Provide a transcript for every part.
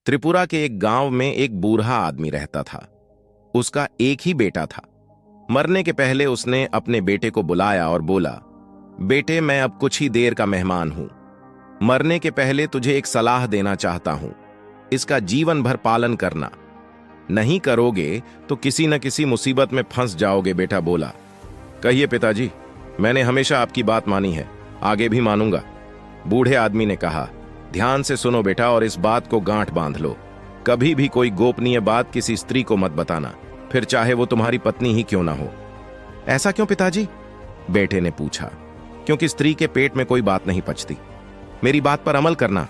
त्रिपुरा के एक गांव में एक बूढ़ा आदमी रहता था। उसका एक ही बेटा था। मरने के पहले उसने अपने बेटे को बुलाया और बोला, बेटे, मैं अब कुछ ही देर का मेहमान हूं। मरने के पहले तुझे एक सलाह देना चाहता हूं। इसका जीवन भर पालन करना। नहीं करोगे तो किसी न किसी मुसीबत में फंस जाओगे। बेटा बोला, कहिए पिताजी, मैंने हमेशा आपकी बात मानी है, आगे भी मानूंगा। बूढ़े आदमी ने कहा, ध्यान से सुनो बेटा और इस बात को गांठ बांध लो। कभी भी कोई गोपनीय बात किसी स्त्री को मत बताना, फिर चाहे वो तुम्हारी पत्नी ही क्यों ना हो। ऐसा क्यों पिताजी? बेटे ने पूछा। क्योंकि स्त्री के पेट में कोई बात नहीं पचती। मेरी बात पर अमल करना।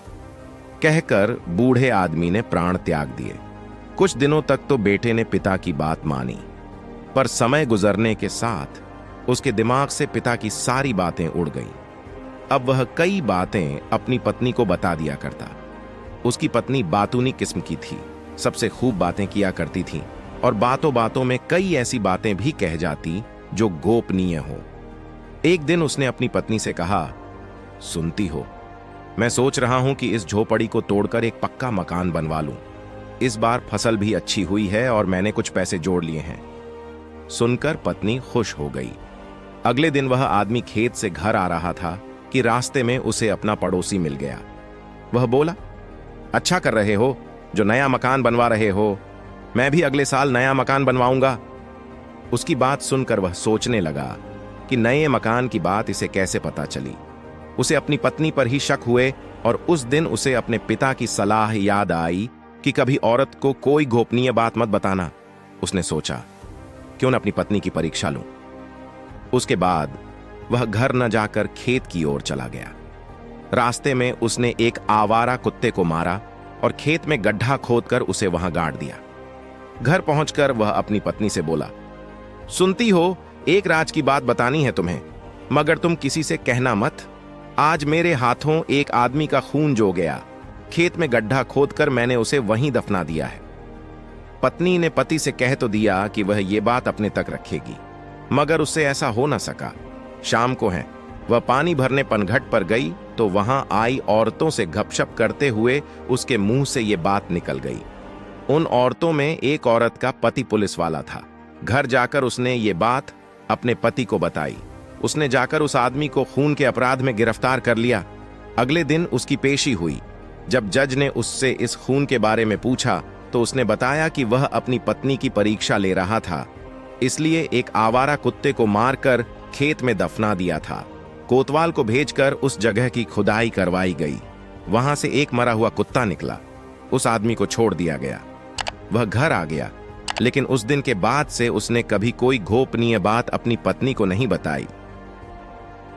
कहकर बूढ़े आदमी ने प्राण त्याग दिए। कुछ दिनों तक तो बेटे ने पिता की बात मानी, पर समय गुजरने के साथ उसके दिमाग से पिता की सारी बातें उड़ गईं। अब वह कई बातें अपनी पत्नी को बता दिया करता। उसकी पत्नी बातूनी किस्म की थी, सबसे खूब बातें किया करती थी और बातों बातों में कई ऐसी बातें भी कह जाती जो गोपनीय हो। एक दिन उसने अपनी पत्नी से कहा, सुनती हो, मैं सोच रहा हूं कि इस झोपड़ी को तोड़कर एक पक्का मकान बनवा लूं। इस बार फसल भी अच्छी हुई है और मैंने कुछ पैसे जोड़ लिए हैं। सुनकर पत्नी खुश हो गई। अगले दिन वह आदमी खेत से घर आ रहा था कि रास्ते में उसे अपना पड़ोसी मिल गया। वह बोला, अच्छा कर रहे हो जो नया मकान बनवा रहे हो। मैं भी अगले साल नया मकान बनवाऊंगा। उसकी बात सुनकर वह सोचने लगा कि नए मकान की बात इसे कैसे पता चली। उसे अपनी पत्नी पर ही शक हुए और उस दिन उसे अपने पिता की सलाह याद आई कि कभी औरत को कोई गोपनीय बात मत बताना। उसने सोचा, क्यों न अपनी पत्नी की परीक्षा लूं। उसके बाद वह घर न जाकर खेत की ओर चला गया। रास्ते में उसने एक आवारा कुत्ते को मारा और खेत में गड्ढा खोदकर उसे वहां गाड़ दिया। घर पहुंचकर वह अपनी पत्नी से बोला, सुनती हो, एक राज की बात बतानी है तुम्हें, मगर तुम किसी से कहना मत। आज मेरे हाथों एक आदमी का खून जो गया। खेत में गड्ढा खोदकर मैंने उसे वहीं दफना दिया है। पत्नी ने पति से कह तो दिया कि वह ये बात अपने तक रखेगी, मगर उससे ऐसा हो न सका। शाम को है, वह पानी भरने पनघट पर गई तो वहां आई औरतों से गपशप करते हुए उसके मुंह से ये बात निकल गई। उन औरतों में एक औरत का पति पुलिस वाला था। घर जाकर उसने ये बात अपने पति को बताई। उसने जाकर उस आदमी को खून के अपराध में गिरफ्तार कर लिया। अगले दिन उसकी पेशी हुई। जब जज ने उससे इस खून के बारे में पूछा तो उसने बताया कि वह अपनी पत्नी की परीक्षा ले रहा था, इसलिए एक आवारा कुत्ते को मारकर खेत में दफना दिया था। कोतवाल को भेजकर उस जगह की खुदाई करवाई गई। वहां से एक मरा हुआ कुत्ता निकला। उस आदमी को छोड़ दिया गया। वह घर आ गया, लेकिन उस दिन के बाद से उसने कभी कोई गोपनीय बात अपनी पत्नी को नहीं बताई।